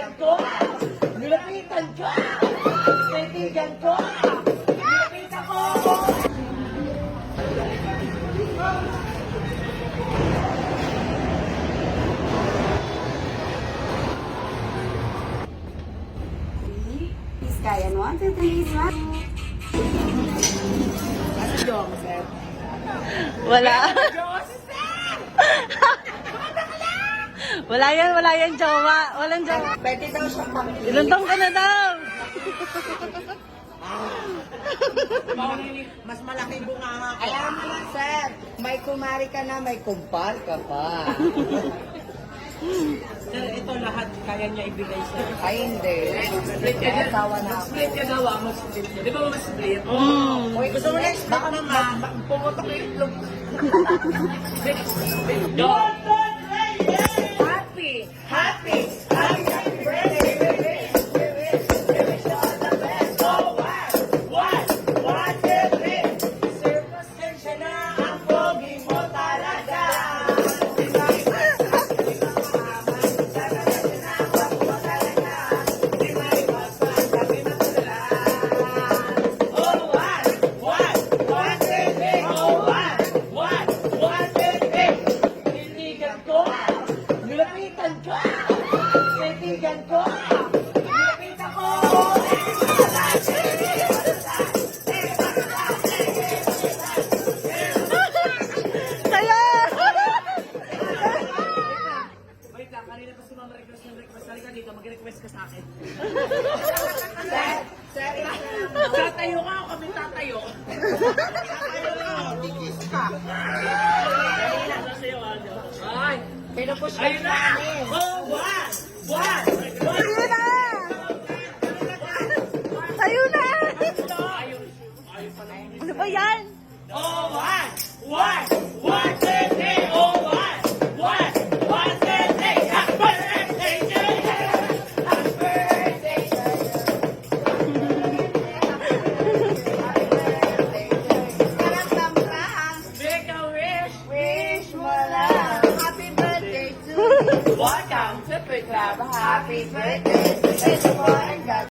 Kaibigan ko! Nilapitan ko! Kaibigan ko! Nilapitan ko! Please, kaya. 1, 2, 3, 1. Kasi Joseph. Wala. Joseph! Wala yan, jowa. Walang jowa. Pwede daw siya pang-ilit. Iluntong ka na daw. Mas malaki bunganga ko. Alam mo lang, sir. May kumari ka na, may kumpal ka pa. Sir, ito lahat kaya niya ibigay sa'yo. Ay, hindi. Split ka na. Asawa na ako. Split ka gawa mo, split ka. Di ba mo split? Uy, gusto mo next? Baka naman, pumutok yung itlog. Split, split. Go! Happy! Happy! Happy! Happy birthday! We wish you all the best. Oh, one, two, three. Sir, pasensya na ang pogi mo talaga. Di ba? Di ba maaman? Sabi na wag mo talaga. Di ba iwasan? Sabi na sila. Oh, one, two, three. Oh, one, two, three. Kaibigan ko! Nilapitan ko! Kaibigan ko! Nilapitan ko! Kaya! Wait lang, kanina pa si Mama request ng request. Halika dito, mag-request ka sa akin. Sir, Tatayo ka o kami tatayo? tigis ka. Sasayo, ano? Ay! Pinupush ka Ayun na! namin. Oh, one! Sa'yo na! Sa'yo na! Ano ba yan? Oh, one, two, three, oh, one, two, three. Happy birthday to you! Happy birthday to you. Karamdam lang. Make a wish! Wish mo lang. Happy birthday to you. Welcome to Pit Club! Happy birthday. It's more and God.